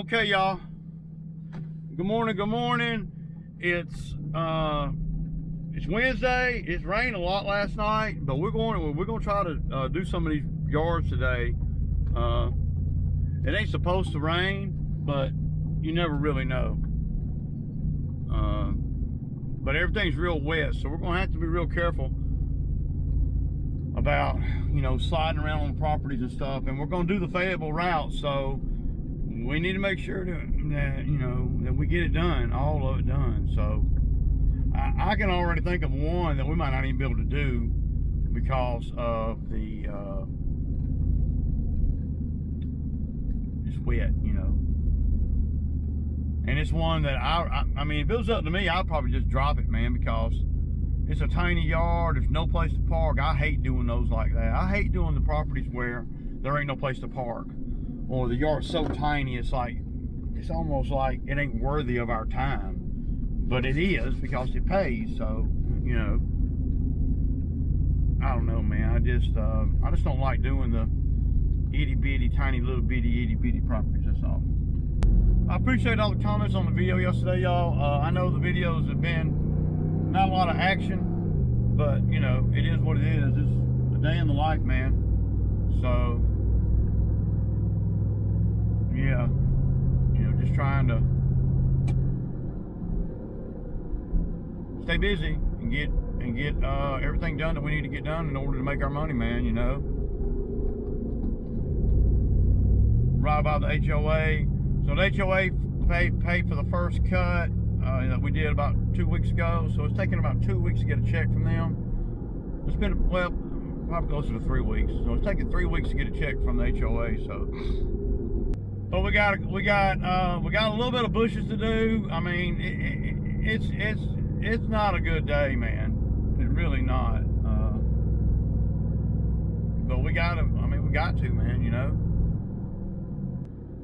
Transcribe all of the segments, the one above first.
Okay, y'all. Good morning. Good morning. It's Wednesday. It's rained a lot last night, but we're going to try to do some of these yards today. It ain't supposed to rain, but you never really know. But everything's real wet, so we're gonna have to be real careful about, you know, sliding around on the properties and stuff. And we're gonna do the Fayetteville route, so we need to make sure that you know, that we get it done, all of it done. So I can already think of one that we might not even be able to do because of the it's wet, you know. And it's one that I mean, if it was up to me, I'd probably just drop it, man, because it's a tiny yard. There's no place to park. I hate doing those like that. I hate doing the properties where there ain't no place to park, or the yard's so tiny it's like, it's almost like it ain't worthy of our time. But it is, because it pays. So, you know, I don't know, man. I just don't like doing the itty bitty, tiny little bitty, itty bitty properties. That's all. I appreciate all the comments on the video yesterday, y'all. I know the videos have been not a lot of action, but you know, it is what it is. It's a day in the life, man. So yeah, you know, just trying to stay busy and get everything done that we need to get done in order to make our money, man. You know, right about the HOA. So the HOA paid for the first cut that we did about 2 weeks ago. So it's taking about 2 weeks to get a check from them. It's been, well, probably closer to 3 weeks. So it's taking 3 weeks to get a check from the HOA. So, but we got a little bit of bushes to do. I mean, it's not a good day, man. It's really not. But we got to. I mean, we got to, man. You know.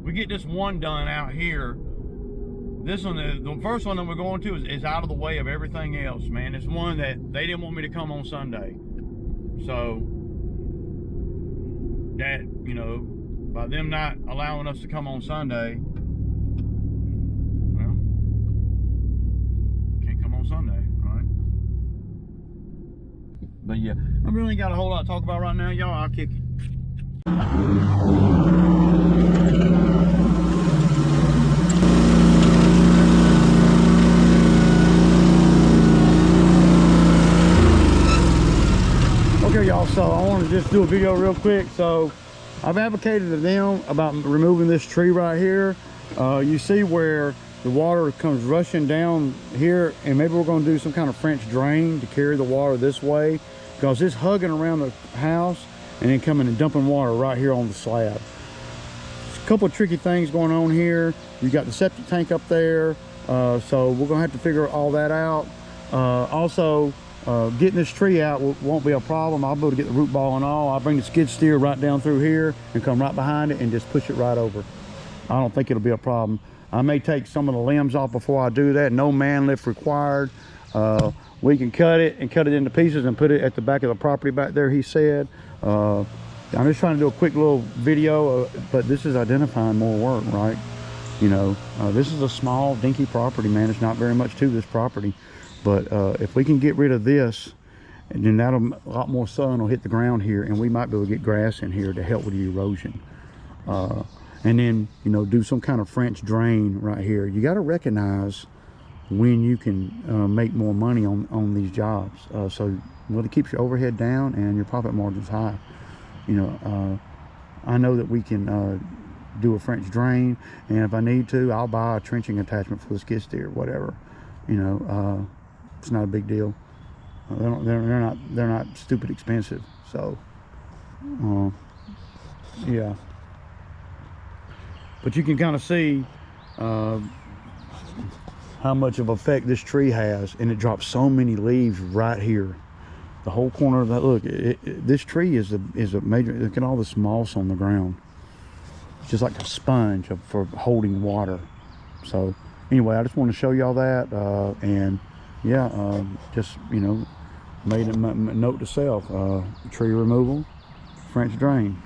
We get this one done out here. This one, the first one that we're going to is out of the way of everything else, man. It's one that they didn't want me to come on Sunday. So that, you know, by them not allowing us to come on Sunday, well, can't come on Sunday, all right? But yeah, I really ain't got a whole lot to talk about right now, y'all. I'll kick it. Okay, y'all, so I want to just do a video real quick. So I've advocated to them about removing this tree right here. You see where the water comes rushing down here, and maybe we're going to do some kind of French drain to carry the water this way, because it's hugging around the house and then coming and dumping water right here on the slab. There's a couple of tricky things going on here. You got the septic tank up there, so we're gonna have to figure all that out. Also, getting this tree out won't be a problem. I'll be able to get the root ball and all. I'll bring the skid steer right down through here and come right behind it and just push it right over. I don't think it'll be a problem. I may take some of the limbs off before I do that. No man lift required. We can cut it into pieces and put it at the back of the property back there, he said. I'm just trying to do a quick little video, but this is identifying more work, right? You know, this is a small dinky property, man. It's not very much to this property, but if we can get rid of this, and then a lot more sun will hit the ground here, and we might be able to get grass in here to help with the erosion. And then, you know, do some kind of French drain right here. You got to recognize when you can make more money on these jobs. So well, it keeps your overhead down and your profit margins high. You know, I know that we can do a French drain, and if I need to, I'll buy a trenching attachment for the skid steer, whatever. You know, it's not a big deal. They're not stupid expensive. So yeah, but you can kind of see how much of effect this tree has, and it drops so many leaves right here. The whole corner of that, look, this tree is a major, look at all this moss on the ground. It's just like a sponge for holding water. So anyway, I just want to show y'all that, and yeah, just, you know, made a note to self, tree removal, French drain,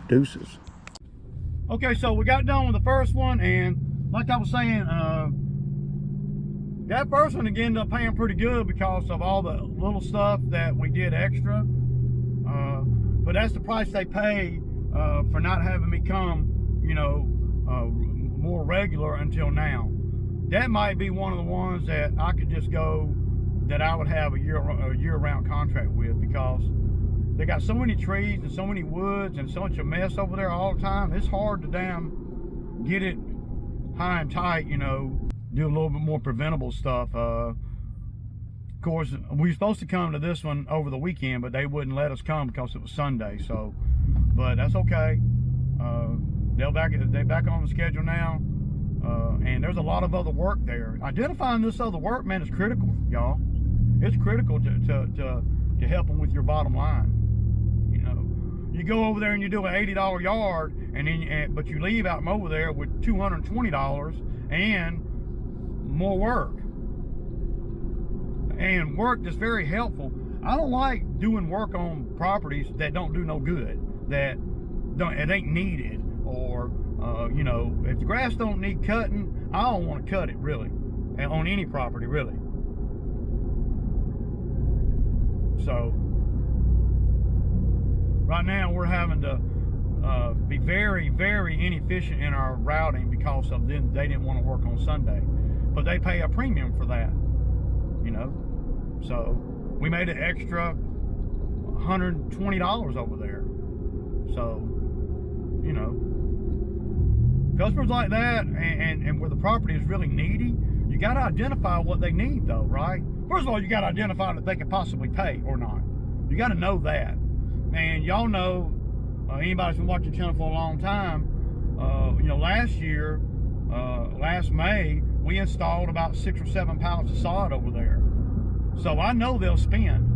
deuces. Okay, so we got done with the first one, and like I was saying, that first one again ended up paying pretty good because of all the little stuff that we did extra. But that's the price they pay for not having me come, you know, more regular until now. That might be one of the ones that I could just go, that I would have a year-round contract with, because they got so many trees and so many woods and so much of mess over there all the time. It's hard to damn get it high and tight, you know, do a little bit more preventable stuff. Of course, we were supposed to come to this one over the weekend, but they wouldn't let us come because it was Sunday. So, but that's okay. They're back on the schedule now. And there's a lot of other work there. Identifying this other work, man, is critical, y'all. It's critical to help them with your bottom line. You know, you go over there and you do an $80 yard, and then but you leave out from over there with $220 and more work. And work that's very helpful. I don't like doing work on properties that don't do no good, that it ain't needed, or you know, if the grass don't need cutting, I don't want to cut it, really, on any property, really. So right now we're having to be very, very inefficient in our routing because of them. They didn't want to work on Sunday, but they pay a premium for that, you know. So we made an extra $120 over there. So, you know, customers like that, and where the property is really needy, you got to identify what they need, though, right? First of all, you got to identify that they can possibly pay or not. You got to know that. And y'all know, anybody's been watching the channel for a long time, you know, last year, last May, we installed about 6 or 7 pallets of sod over there. So I know they'll spend,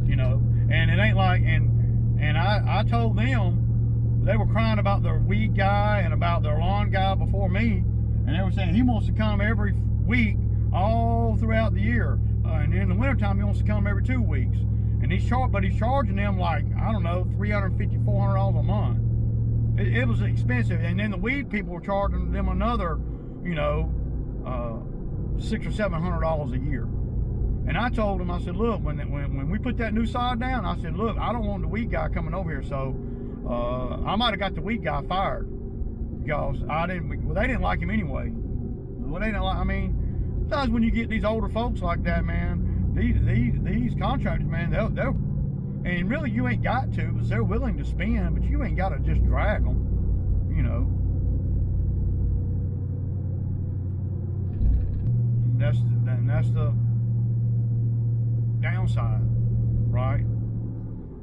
you know, and it ain't like, and I told them, they were crying about their weed guy and about their lawn guy before me, and they were saying he wants to come every week all throughout the year, and in the wintertime he wants to come every 2 weeks, and he's charging them like, I don't know, $350, $400 a month. It was expensive. And then the weed people were charging them another, you know, $600 or $700 a year. And I told them, I said, look, when we put that new sod down, I said, look, I don't want the weed guy coming over here, so I might have got the weed guy fired because they didn't like him anyway. Well, they didn't like, I mean, sometimes when you get these older folks like that, man, these contractors, man, they'll, and really you ain't got to, because they're willing to spend, but you ain't got to just drag them, you know. That's the downside, right?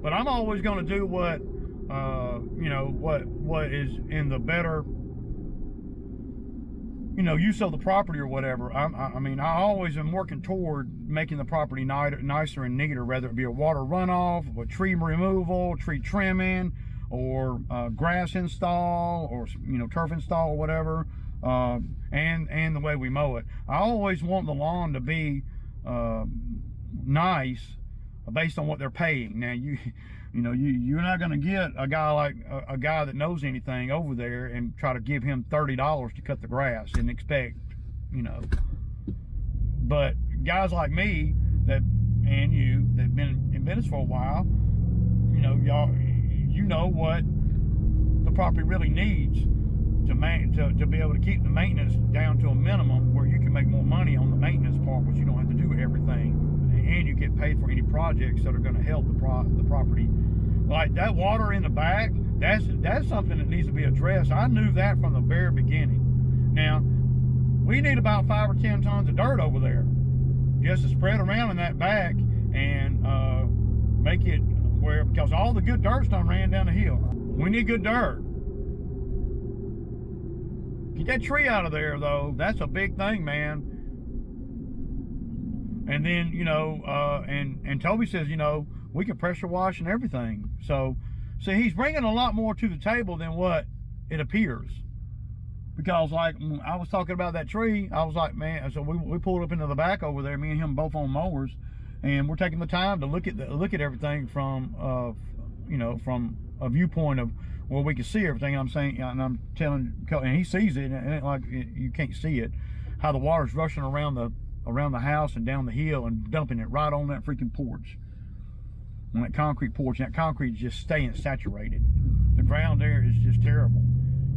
But I'm always going to do what you know, what is in the better, you know, use of the property or whatever. I mean, I always am working toward making the property nicer and neater, whether it be a water runoff, or tree removal, tree trimming, or grass install, or, you know, turf install, or whatever, and the way we mow it. I always want the lawn to be nice based on what they're paying. Now you know, you're not going to get a guy like a guy that knows anything over there and try to give him $30 to cut the grass and expect, you know. But guys like me and you that've been in business for a while, you know, you know what the property really needs to be able to keep the maintenance down to a minimum where you can make more money on the maintenance part, but you don't have to do everything. And you get paid for any projects that are going to help the property. Like that water in the back, that's something that needs to be addressed. I knew that from the very beginning. Now, we need about 5 or 10 tons of dirt over there just to spread around in that back and make it where, because all the good dirt's done ran down the hill. We need good dirt. Get that tree out of there, though. That's a big thing, man. And then, you know, and Toby says, you know, we can pressure wash and everything. So he's bringing a lot more to the table than what it appears. Because, like, I was talking about that tree, I was like, man, so we pulled up into the back over there, me and him both on mowers, and we're taking the time to look at everything from, you know, from a viewpoint of where we can see everything. I'm saying, and I'm telling, and he sees it, and it ain't like you can't see it, how the water's rushing around the house and down the hill and dumping it right on that freaking porch, on that concrete porch. And that concrete is just staying saturated. The ground there is just terrible.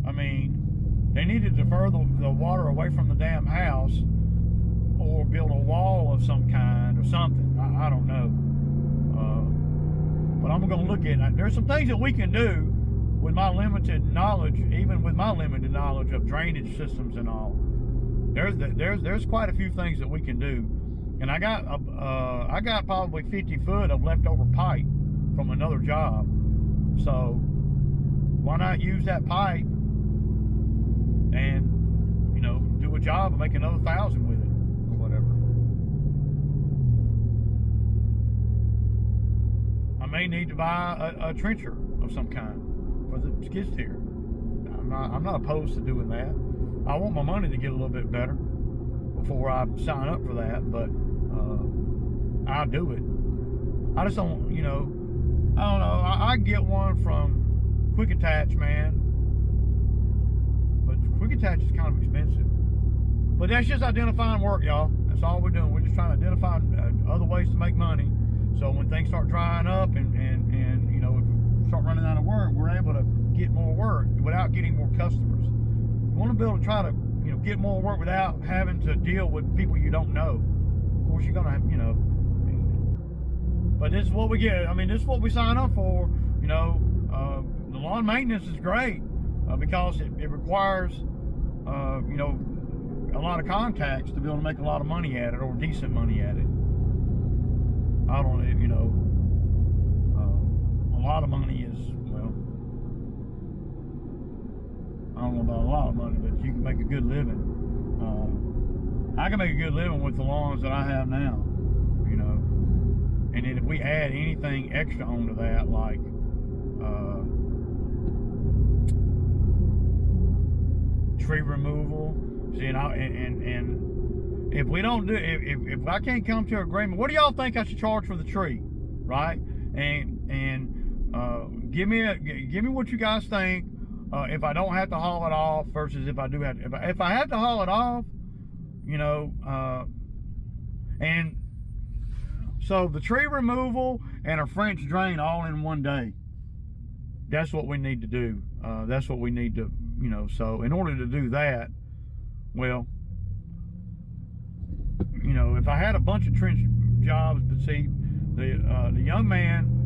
I mean, they need to defer the water away from the damn house, or build a wall of some kind or something. I don't know. But I'm going to look at it. There's some things that we can do with my limited knowledge, even with my limited knowledge of drainage systems and all. There's quite a few things that we can do. And I got probably 50 foot of leftover pipe from another job. So why not use that pipe and, you know, do a job and make another 1,000 with it or whatever. I may need to buy a trencher of some kind for the skid steer. I'm not opposed to doing that. I want my money to get a little bit better before I sign up for that, but I'll do it. I just don't, you know, I don't know. I get one from Quick Attach, man, but Quick Attach is kind of expensive. But that's just identifying work, y'all. That's all we're doing. We're just trying to identify other ways to make money. So when things start drying up and you know, if we start running out of work, we're able to get more work without getting more customers. You want to be able to try to, you know, get more work without having to deal with people you don't know. Of course, you're gonna have, you know, but this is what we get. I mean, this is what we sign up for. You know, the lawn maintenance is great because it requires, you know, a lot of contacts to be able to make a lot of money at it, or decent money at it. I don't, you know, a lot of money is, well, I don't know about a lot of money, but you can make a good living. I can make a good living with the lawns that I have now, you know. And then if we add anything extra onto that, like tree removal, see, and if we don't do, if I can't come to an agreement, what do y'all think I should charge for the tree, right? And give me what you guys think. If I don't have to haul it off versus if I do have to, if I have to haul it off, you know, and so the tree removal and a French drain all in one day. That's what we need to do. That's what we need to, you know, so in order to do that, well, you know, if I had a bunch of trench jobs, but see, the young man,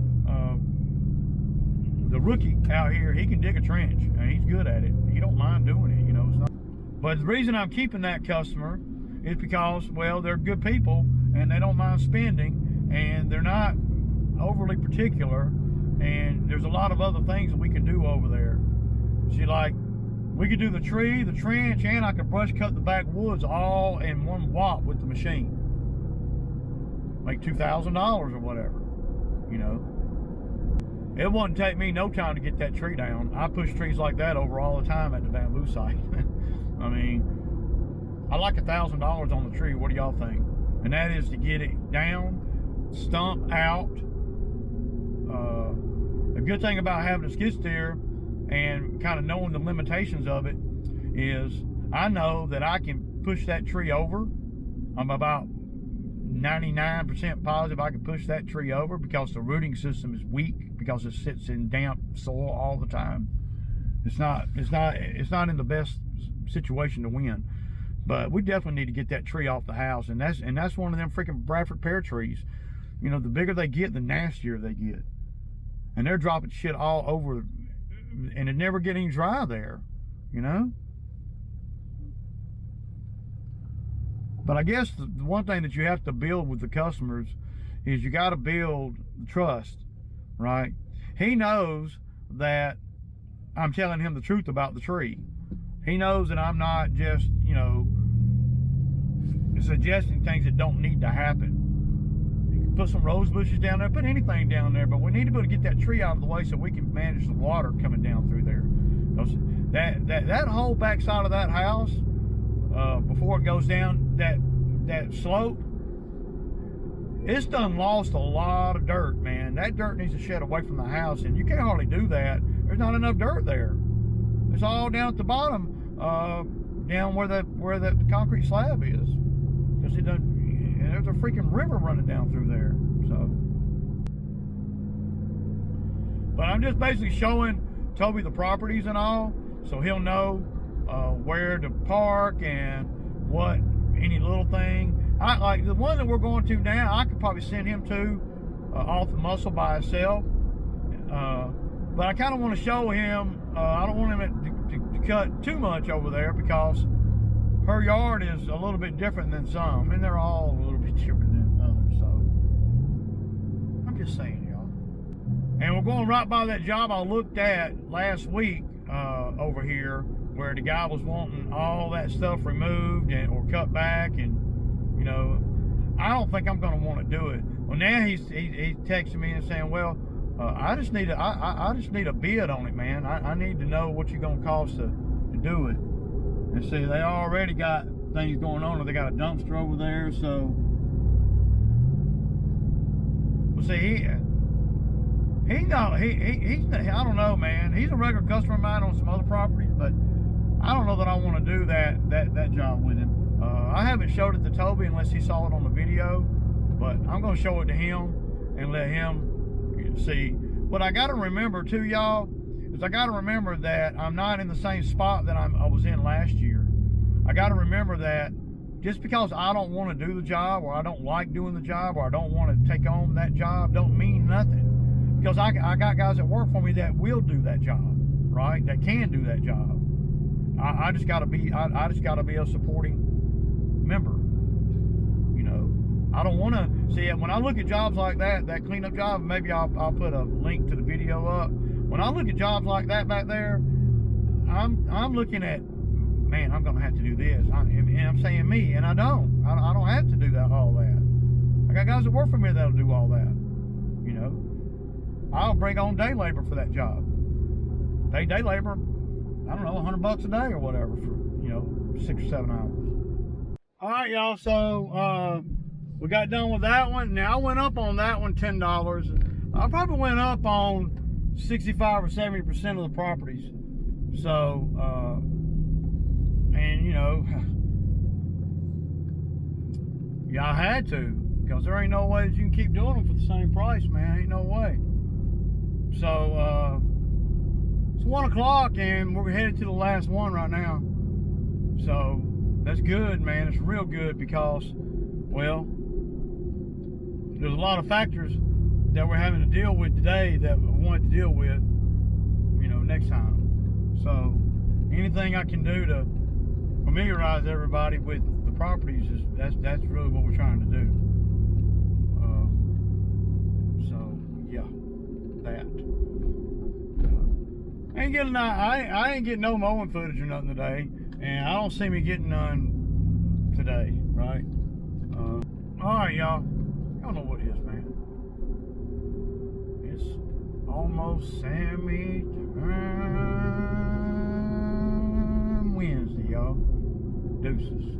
the rookie out here, he can dig a trench and he's good at it. He don't mind doing it, you know. It's not, but the reason I'm keeping that customer is because, well, they're good people and they don't mind spending and they're not overly particular, and there's a lot of other things that we can do over there. See, like, we could do the tree, the trench, and I could brush cut the backwoods all in one whop with the machine. Like $2,000 or whatever, you know. It wouldn't take me no time to get that tree down. I push trees like that over all the time at the bamboo site. I mean, I like $1,000 on the tree. What do y'all think? And that is to get it down, stump out. The good thing about having a skid steer and kind of knowing the limitations of it is I know that I can push that tree over. I'm about 99% positive I can push that tree over because the rooting system is weak, because it sits in damp soil all the time. It's not in the best situation to win. But we definitely need to get that tree off the house, and that's one of them freaking Bradford pear trees. You know, the bigger they get, the nastier they get. And they're dropping shit all over, and it never getting dry there, you know? But I guess the one thing that you have to build with the customers is you got to build trust, right? He knows that I'm telling him the truth about the tree. He knows that I'm not just, you know, suggesting things that don't need to happen. You can put some rose bushes down there, put anything down there, but we need to be able to get that tree out of the way so we can manage the water coming down through there. That whole backside of that house, before it goes down that slope, it's done lost a lot of dirt, man. That dirt needs to shed away from the house, and you can't hardly do that there's not enough dirt there. It's all down at the bottom, down where the concrete slab is, because it doesn't. And there's a freaking river running down through there. So, but I'm just basically showing Toby the properties and all, so he'll know where to park and what any little thing. I like the one that we're going to now. I could probably send him to off the muscle by itself, but I kind of want to show him. I don't want him to cut too much over there, because her yard is a little bit different than some, and they're all a little bit different than others. So I'm just saying, y'all. And we're going right by that job I looked at last week over here, where the guy was wanting all that stuff removed or cut back, and you know, I don't think I'm going to want to do it. Well, now he's texting me and saying, well, I just need a bid on it, man. I need to know what you're going to cost to do it. And see, they already got things going on. They got a dumpster over there, so. Well, see, he's I don't know, man. He's a regular customer of mine on some other properties, but I don't know that I want to do that job with him. I haven't showed it to Toby unless he saw it on the video, but I'm going to show it to him and let him see. But I got to remember too, y'all, is I got to remember that I'm not in the same spot that I was in last year. I got to remember that just because I don't want to do the job, or I don't like doing the job, or I don't want to take on that job, don't mean nothing. Because I got guys that work for me that will do that job, right? That can do that job. I just got to be a supporting member. You know, I don't want to see it when I look at jobs like that cleanup job. Maybe I'll put a link to the video up. When I look at jobs like that back there, I'm looking at, man, I'm gonna have to do this. And I'm saying me, and I don't have to do all that. I got guys that work for me that'll do all that. You know, I'll bring on day labor for that job. Day labor, I don't know, $100 a day or whatever for, you know, 6 or 7 hours. All right, y'all. So we got done with that one. Now I went up on that one $10. I probably went up on 65 or 70% of the properties. So, and you know, yeah, I had to, because there ain't no way that you can keep doing them for the same price, man. Ain't no way. So, it's 1 o'clock and we're headed to the last one right now. So that's good, man. It's real good, because, well, there's a lot of factors that we're having to deal with today that we wanted to deal with, you know, next time. So anything I can do to familiarize everybody with the properties is that's really what we're trying to do. So yeah, that. I ain't getting no mowing footage or nothing today, and I don't see me getting none today, right? All right, y'all. Y'all know what it is, man. It's almost Sammy time Wednesday, y'all. Deuces.